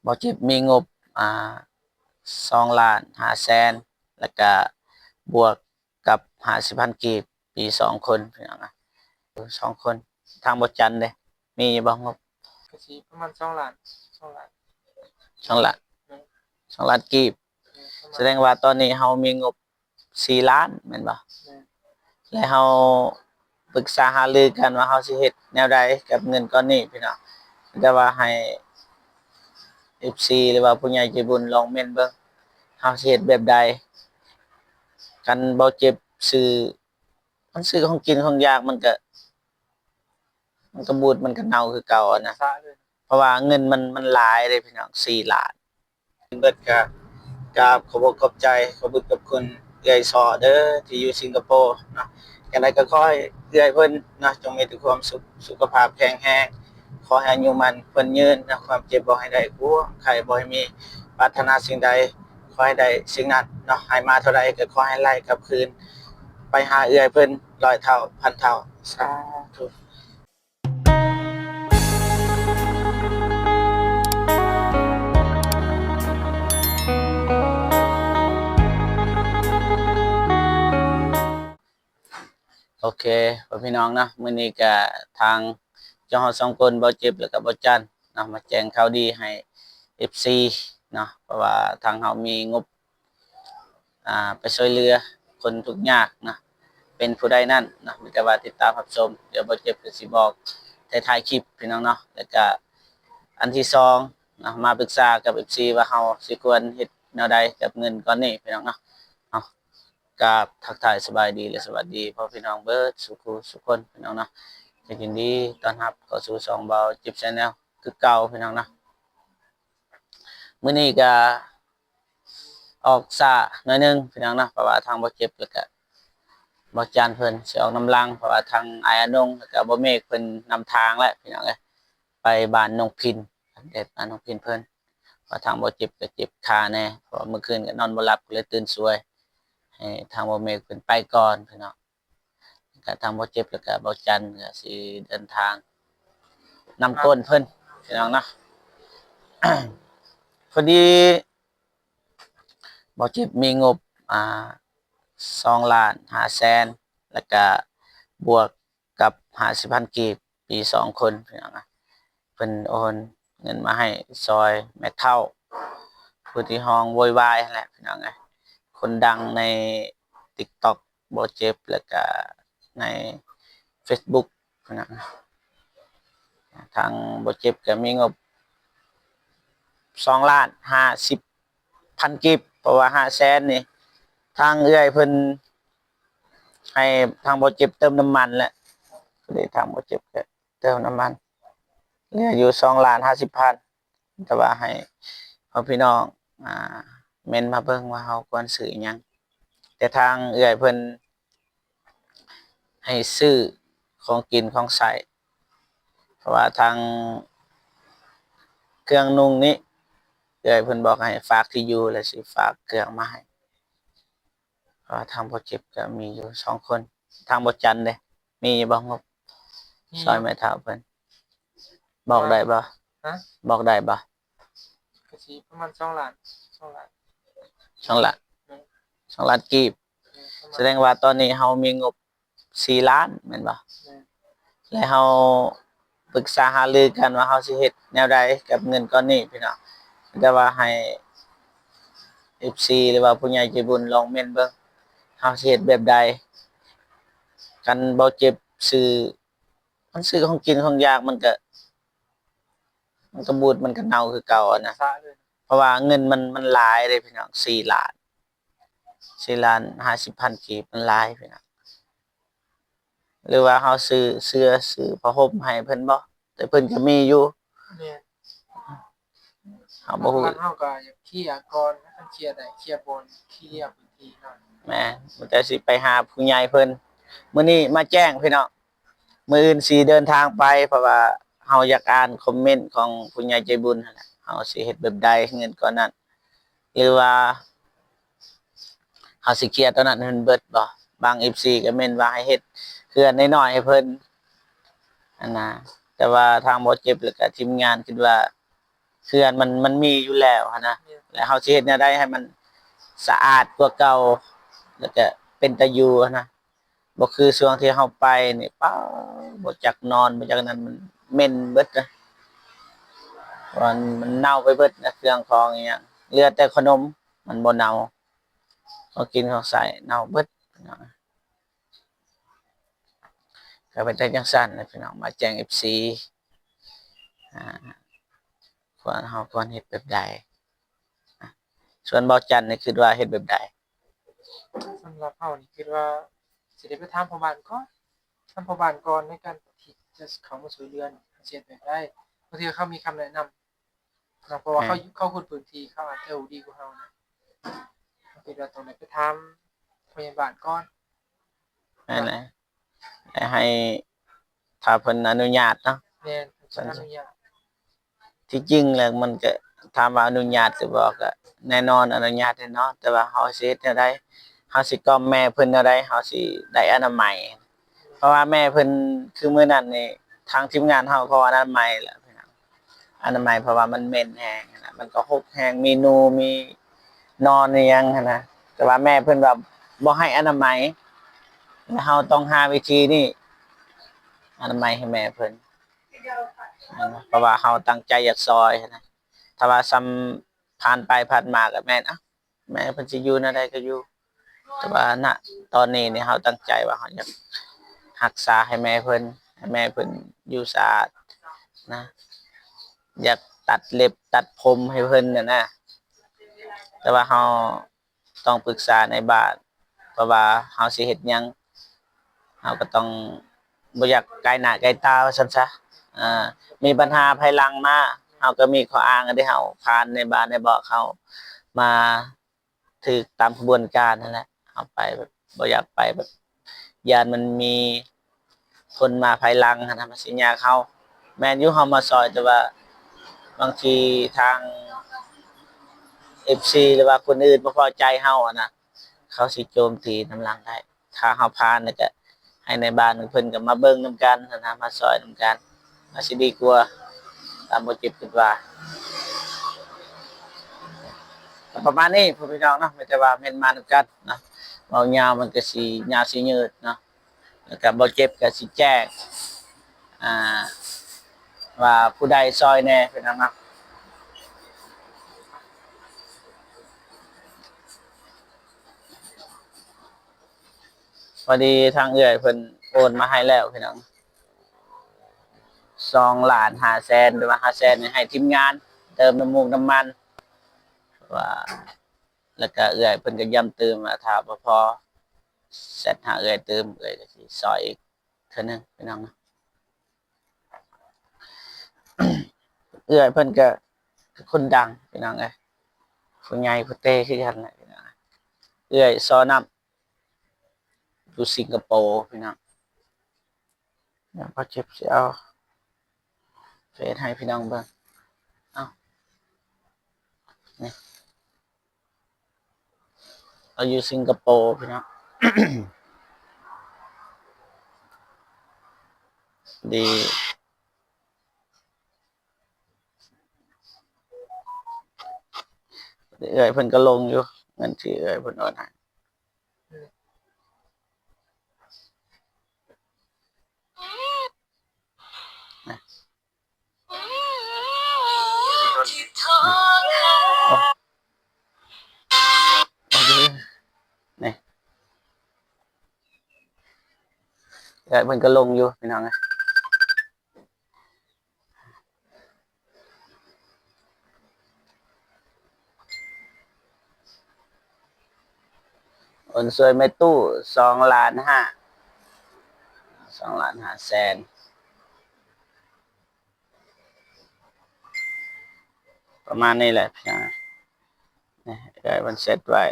บ่จิตมีงบอ่า2,500,000แล้วก็บวกกับ50,000กีบปี2 คนพี่น้องนะ2 คนทางบ่จันเด้มีบ่งบก็สิประมาณ2 ล้าน2 ล้าน2 ล้านแม่น2 ล้านกีบประแสมาณดงว่าตอนนี้เฮามีงบ4 ล้านแม่นบ่แม่นและเฮาปรึกษาหารือกันว่าเฮาสิเฮ็ดแนวใดกับเงินก้อนนี้พี่น้องแต่ว่าให้ FC หรือว่าผู้ใหญ่ใจบุญลองเม่นเบิ่งเฮาสิเฮ็ดแบบใดกันบ่เจ็บซื้อมันซื้อของกินของอยากมันก็บูดมันก็เน่าคือเก่าอะนะสะเลยเพราะว่าเงินมันหลายเด้พี่น้อง4 ล้านเบิดก็กราบขอบอกขอบใจขอบคุณกับคุณเอื้อยซ้อเด้อที่อยู่สิงคโปร์เนาะจังไดก็ขอให้เอื้อยเพิ่นเนาะจงมีแต่ความสุขสุขภาพแข็งแรงขอให้อายุมันเพิ่นยืนนะความเจ็บบ่ให้ได้กลัวไข้บ่ให้มีปรารถนาสิ่งใดขอให้ได้สิ่งนั้นเนาะให้มาเท่าใดก็ขอให้ไล่กลับคืนไปหาเอื้อยเพิ่น100เท่าพันเท่าสาธุโอเคพ่อพี่น้องเนาะมื้อนี้ก็ทางเจ้าเฮา2 คนบ่เจ็บแล้วก็บ่จันเนาะมาแจ้งข่าวดีให้ FC เนาะเพราะว่าทางเฮามีงบไปช่วยเหลือคนทุกข์ยากนะเป็นผู้ใดนั่นนะมีแต่ว่าติดตามรับชมเดี๋ยวบ่เจ็บก็สิบอกท้ายๆคลิปพี่น้องเนาะแล้วก็อันที่2นะมาปรึกษากับ FC ว่าเฮาสิควรเฮ็ดแนวใดกับเงินก้อนนี้พี่น้องเนาะเอากราบทักทายสบายดีและสวัสดีพ่อพี่น้องเบิดสุขุสุขคนพี่น้องเนาะจะยินดีต้อนรับเข้าสู่ช่องเบาจิบ Channel คือเก่าพี่น้องเนาะมื้อนี้ก็ออกช้าหน่อยหนึงพี่น้องเนาะเพราะว่าทางบ่เจ็บแล้วก็บ่จานเพิ่นสิออกนำลังเพราะว่าทางอ้ายอนงแล้วก็บ่เมฆเพิ่นนำทางแล้วพี่น้องเอ้ยไปบ้านน้องพินเด็ดบ้านน้องพินเพิ่นว่าทางบ่เจ็บก็เจ็บขาแน่เพราะว่าเมื่อคืนก็นอนบ่หลับก็เลยตื่นสวยให้ทางบ่เมฆเพิ่นไปก่อนพี่น้องก็ทางบ่เจ็บแล้วก็บ่จันก็สิเดินทางนำต้นเพิ่นพี่น้องเนาะ พอดีบ่เจ็บมีงบอ่า2,500,000แล้วก็บวกกับ50,000กีบปี2 คนพี่น้องนะเพิ่นโอนเงินมาให้ซอยแม่เฒ่าผู้ที่ห้องโวยวายนั่นแหละพี่น้องเอ้ยคนดังใน TikTok บ่เจ็บแล้วก็ใน Facebook พี่น้องทางบ่เจ็บก็มีงบ2,50,000กีบเพราะว่า500,000นี่ทางเอื้อยเพิ่นให้ทางบ่เจ็บเติมน้ำมันแหละก็เลยทางบ่เจ็บก็เติมน้ำมันเหลืออยู่2,50,000แต่ว่าให้พ่อพี่น้องอ่าเม้นมาเบิ่งว่าเฮาควรซื้ออิหยังแต่ทางเอื้อยเพิ่นให้ซื้อของกินของใช้เพราะว่าทางเครื่องนุ่งนี้เอื้อยเพิ่นบอกให้ฝากที่อยู่แล้วสิฝากเครื่องมาให้เพราะว่าทางบ่เจ็บก็มีอยู่2 คนทางบ่จันเด้มีบ่งบมีซอยแม่เฒ่าเพิ่นบอกได้บ่ฮะบอกได้บ่ก็สิประมาณ2 ล้าน2 ล้าน2 ล้านแม่น2 ล้านกีบประแสมาณดงว่าตอนนี้เฮามีงบ4 ล้านแม่นบ่แม่นและเฮาปรึกษาหารือกันว่าเฮาสิเฮ็ดแนวใดกับเงินก้อนนี้พี่น้องแต่ว่าให้ FC หรือว่าผู้ใหญ่ใจบุญลองเม่นเบิ่งเฮาสิเฮ็ดแบบใดกันบ่เจ็บซื้อมันซื้อของกินของอยากมันก็บูดมันก็เน่าคือเก่าอะนะสะเลยเพราะว่าเงินมันหลายเด้พี่น้อง4 ล้าน4,50,000กีบมันหลายพี่น้องหรือว่าเฮาซื้อเสื้อซื้อผ้าห่มให้เพิ่นบ่แต่เพิ่นก็มีอยู่แม่นเฮาบ่ฮู้ มันเฮาก็อยากเคลียร์ก่อนคันเคลียร์ได้เคลียร์บนเคลียร์พื้นที่ก่อนแหม่มันแต่สิไปหาผู้ใหญ่เพิ่นมื้อนี้มาแจ้งพี่น้องมื้ออื่นสิเดินทางไปเพราะว่าเฮาอยากอ่านคอมเมนต์ของผู้ใหญ่ใจบุญนั่นแหละเฮาสิเฮ็ดแบบใดเงินก้อนนั้นหรือว่าเฮาสิเคลียร์ตอนนั้นให้มันเบิดบ่บาง FC ก็เม้นว่าให้เฮ็ดเขื่อนน้อยๆให้เพิ่นอันน่ะแต่ว่าทางบ่เจ็บแล้วก็ทีมงานคิดว่า เขื่อนมันมีอยู่แล้วหั้นนะ เนี่ย แล้วเฮาสิเฮ็ดแนวใดให้มันสะอาดกว่าเก่าแล้วก็เป็นตาอยู่หั้นนะบ่คือช่วงที่เฮาไปนี่ป๊าบ่จักนอนบ่จักนั้นมันเหม็นเบิดนะมันเน่าไปเบิดนะเครื่องของอีหยังเหลือแต่ขนมมันบ่เน่าเขากินเขาใส่เน่าเบิดพี่น้องก็เป็นจังซั่นนะพี่น้องมาแจ้ง FC อ่าควรเฮ็ดแบบใดส่วนเบาจันทร์นี่คิดว่าเฮ็ดแบบใด สำหรับเฮานี่คิดว่าสิได้ไปถามพ่อบ้านก่อนถามพ่อบ้านก่อนในการที่จะเข้ามาช่วยเหลือนี่เฮ็ดแบบใดบางทีเขามีคำแนะนำนะเพราะว่าเขาคุ้นพื้นที่เขาอาจจะรู้ดีกว่าเฮานะคิดว่าตรงนั้นไปถามพยาบาลก่อน นั่นแหละและให้ถ้าเพิ่นอนุญาตเนาะ แม่นเพิ่นสิอนุญาต ที่จริงแล้วมันก็ถามว่าอนุญาตสิบ่ก็แน่นอนอนุญาตแน่นอนแต่ว่าเฮาสิเฮ็ดแนวใดเฮาสิกล่อมแม่เพิ่นแนวใดเฮาสิได้อนามัยเพราะว่าแม่เพิ่นคือมื้อนั้นนี่ทางทีมงานเฮาเขาอนามัยแหละพี่น้องอนามัยเพราะว่ามันเหม็นแฮงนะมันก็หกแฮงมีหนูมีนอนอีหยังหั้นนะแต่ว่าแม่เพิ่นว่าบ่ให้อนามัยแล้วเฮาต้องหาวิธีนี่อนามัยให้แม่เพิ่น เพราะว่าเราตั้งใจอยากซอยนะถ้าว่าซ้ำผ่านไปผ่านมาก็แม่นอ่ะแม่เพิ่นสิอยู่แนวใดก็อยู่แต่ว่าณตอนนี้นี่เราตั้งใจว่าเราอยากรักษาให้แม่เพิ่นให้แม่เพิ่นอยู่สะอาดนะอยากตัดเล็บตัดผมให้เพิ่นน่ะนะแต่ว่าเราต้องปรึกษาในบ้านเพราะว่าเราสิเฮ็ดหยังเราก็ต้องบ่อยากไกลหน้าไกลตาว่าซั่นซะอ่า มีปัญหาภายหลังมาเราก็มีข้ออ้างอันที่เราผ่านในบ้านในเบาะเขามาถูกตามกระบวนการนั่นแหละเอาไปแบบบ่อยากไปแบบยานมันมีคนมาภายหลังนะมาสิญญาเขาแม่นอยู่เฮามาซอยแต่ว่าบางทีทาง FC หรือว่าคนอื่นบ่พอใจเฮาอะนะเขาสิโจมตีนำหลังได้ถ้าเฮาผ่านนี่ก็ให้ในบ้านเพิ่นก็มาเบิ่งนำกันนะมาซอยนำกันอาจสิดีกว่าตามบ่เจ็บคิดว่าประมาณนี้พ่อพี่น้องเนาะไม่แต่ว่าแม่นมานำกันนะเว้ายาวมันก็สิยาวสิยืดเนาะแล้วก็บ่เจ็บก็สิแจ้งอ่าว่าผู้ใดซอยแหน่พี่น้องเนาะพอดีทางเอื้อยเพิ่นโอนมาให้แล้วพี่น้อง2,500,000หรือว่า500,000นี่ให้ทีมงานเติมน้ำมูกน้ำมันว่าแล้วก็เอื้อยเพิ่นก็ย้ำเติมว่าถ้าบ่พอเสร็จหาเอื้อยเติมเอื้อยก็สิซอยอีกเทื่อนึงพี่น้องเนาะ เอื้อยเพิ่นก็คนดังพี่น้องเอ้ยผู้ใหญ่ผู้เต้คือกันแหละพี่น้องเอื้อยซอน้ำอยู่สิงคโปร์พี่น้องเดี๋ยวพอเจ็บสิเอาเฟซให้พี่น้องเบิ่งเอ้านี่เราอยู่สิงคโปร์พี่น้อง ดีเอื้อยเพิ่นก็ลงอยู่เงินที่เอื้อยเพิ่นโอนให้นะเอาดูนี่เอื้อยเพิ่นก็ลงอยู่พี่น้องเอ้ยโอนสวยแม่ตู้2,500,000 2,500,000ประมาณนี้แหละพี่น้องนี่เอื้อยเพิ่นเซตไว้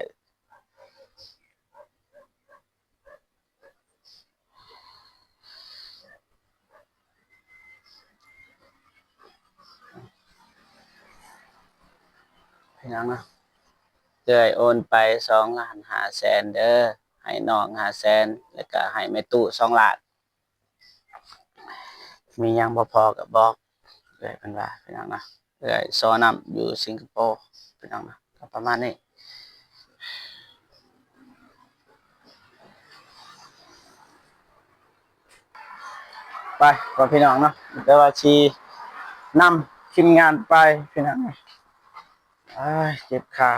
พี่น้องเนาะ เอื้อยโอนไป2,500,000เด้อให้น้อง500,000แล้วก็ให้แม่ตู้2,000,000มีหยังบ่พอก็บอกเอื้อยเพิ่นว่าพี่น้องเนาะ เอื้อยซอนำอยู่สิงคโปร์พี่น้องนะก็ประมาณนี้ไปก่อนพี่น้องเนาะแต่ว่าชีนำทีมงานไปพี่น้องเจ็บขา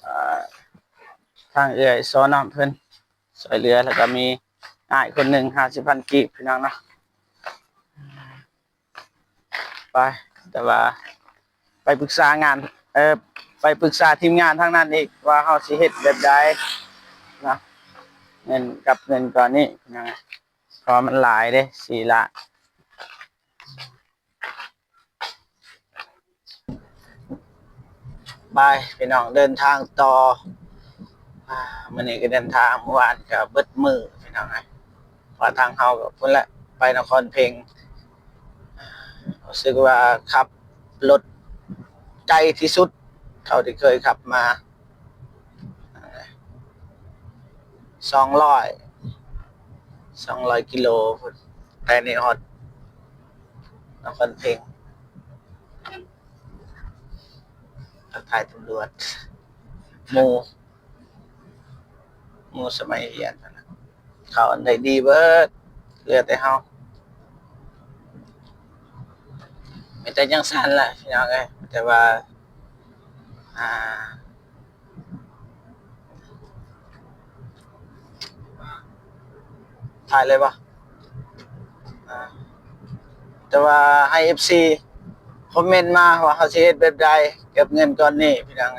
อ่าทางเอื้อยซอนำเพิ่นสวยเรือแล้วก็มีอ้ายคนหนึ่ง50,000 กีบพี่น้องเนาะไปแต่ว่าไปปรึกษางานไปปรึกษาทีมงานทางนั้นอีกว่าเฮาสิเฮ็ดแบบใดนะเงินกับเงินตอนนี้พี่น้องเพราะมันหลายเด้4 ล้านไปพี่น้องเดินทางต่อมื้อนี้ก็เดินทางเมื่อวานก็เบิดมื้อพี่น้องว่าทางเฮาก็พุ่นละไปนครเพ็งรู้สึกว่าขับรถไกลที่สุดเท่าที่เคยขับมา200 กิโลพุ่นแต่นี่ฮอดนครเพ็งทักทายตำรวจหมู่สมัยเรียนนั่นน่ะเขาอันใดดีเบิดเหลือแต่เฮามีแต่จังซั่นแหละพี่น้องเอ้ยแต่ว่าอ่าถ่ายเลยบ่อ่าแต่ว่าให้ FC คอมเมนต์มาว่าเขาสิเฮ็ดแบบใดเก็บเงินก้อนนี้พี่น้อง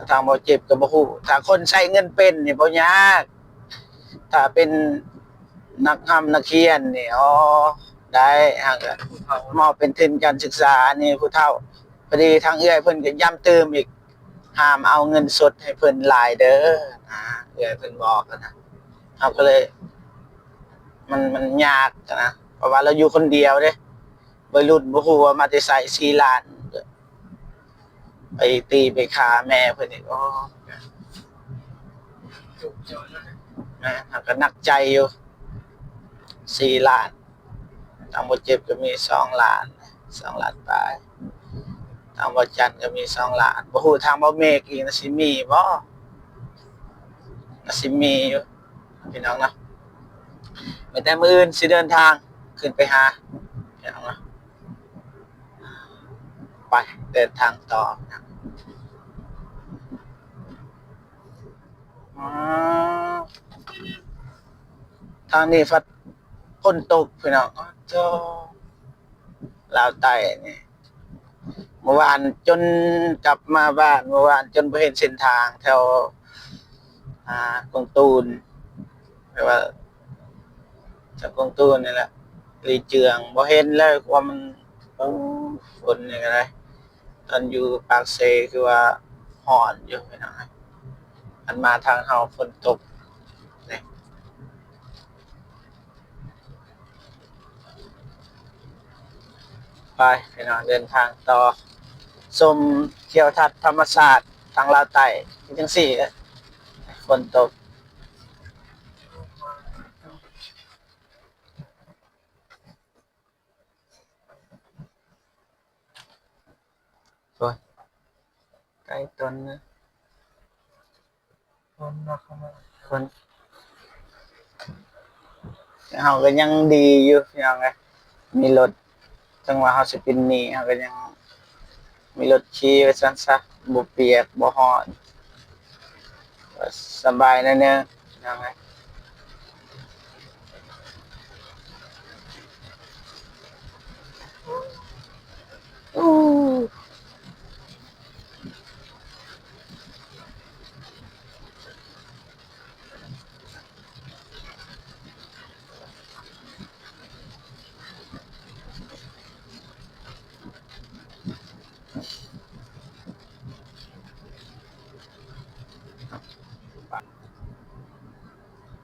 ทางบ่เจ็บก็บ่ฮู้ถ้าคนใช้เงินเป็นนี่บ่ยากถ้าเป็นนักนักเรียนนี่อ๋อได้หากมอบเป็นทุนการศึกษานี่ผู้เฒ่าพอดีทางเอื้อยเพิ่นก็ย้ำเติมอีกห้ามเอาเงินสดให้เพิ่นหลายเด้อเอื้อยเพิ่นบอกนะเราก็เลยมันยากนะเพราะว่าเราอยู่คนเดียวเด้วัยรุ่นบ่ฮู้ว่ามาแต่ไส4 ล้านไปตีไปฆ่าแม่เพิ่นอีกอ๋อนะก็หนักใจอยู่4 ล้านทางบ่เจ็บก็มี2 ล้าน2 ล้านปลายทางบ่จันก็มี2 ล้านบ่ฮู้ทางบ่เมฆอีกน่ะสิมีบ่น่ะสิมีอยู่พี่น้องเนาะมีแต่มื้ออื่นสิเดินทางขึ้นไปหาพี่น้องเนาะไปเดินทางต่อนะอ๋อทางนี้ฝนตกพี่น้องโจ้ลาวใต้นี่เมื่อวานจนกลับมาบ้านเมื่อวานจนบ่เห็นเส้นทางแถวกงตูนแปลว่าจากกงตูนนี่แหละลีเจืองบ่เห็นแล้วว่ามันโอ้ฝนนี่ก็ได้ตอนอยู่ปากเซคือว่าร้อนอยู่พี่น้องอันมาทางเฮาฝนตกนี่ไปพี่น้องเดินทางต่อชมเที่ยวทัศน์ธรรมชาติทางลาวใต้จังซี่ฝนตกโอ้ยใกล้ต้นนะคนมาเข้ามา คนเฮาก็ยังดีอยู่พี่น้องมีรถจังหวะเฮาสิเป็นหนี้เฮาก็ยังมีรถขี่ไว้ซั่นซะบ่เปียกบ่ร้อนก็สบายแน่ๆพี่น้องอู้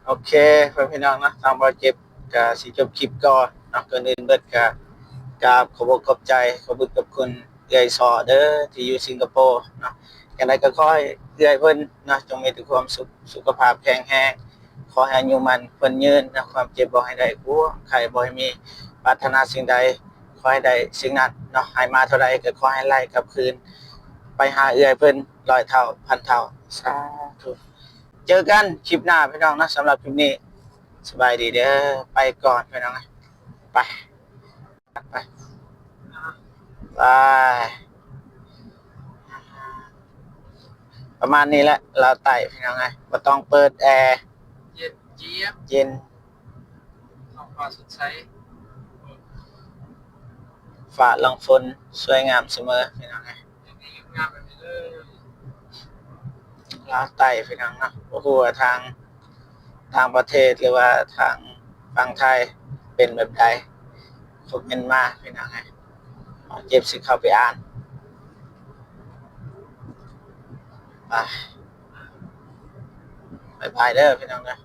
โอเคเพื่อนพี่น้องนะทางบ่เจ็บก็สิจบคลิปก่อนเนาะก่อนอื่นเบิดก็กราบขอบอกขอบใจขอบคุณกับคุณเอื้อยซอเด้อที่อยู่สิงคโปร์เนาะจังไดก็ขอให้เอื้อยเพิ่นนะจงมีแต่ความสุขสุขภาพแข็งแรงขอให้อายุมันเพิ่นยืนนะความเจ็บบ่ให้ได้กลัวไข้บ่ให้มีปรารถนาสิ่งใดข ขอให้ได้สิ่งนั้นเนาะให้มาเท่าใดก็ขอให้ไล่กลับคืนไปหาเอื้อยเพิ่น100เท่าพันเท่าสาธุเจอกันคลิปหน้าพี่น้องนะสำหรับคลิปนี้สบายดีเด้อไปก่อนพี่น้องนะไปไปบายประมาณนี้แหละเราไต่พี่น้องไงบ่ต้องเปิดแอร์ เย็นเจี๊ยบ เย็น ท้องฟ้าสดใส ฟ้าหลังฝนสวยงามเสมอพี่น้องไง งามแบบนี้เลย เราไต่พี่น้องเนาะบ่ฮู้ว่าทางต่างประเทศหรือว่าทางฝั่งไทยเป็นแบบใดคอมเมนต์มาพี่น้องไงเจ็บสิเข้าไปอ่านไปบ๊ายบายเด้อพี่น้องนะ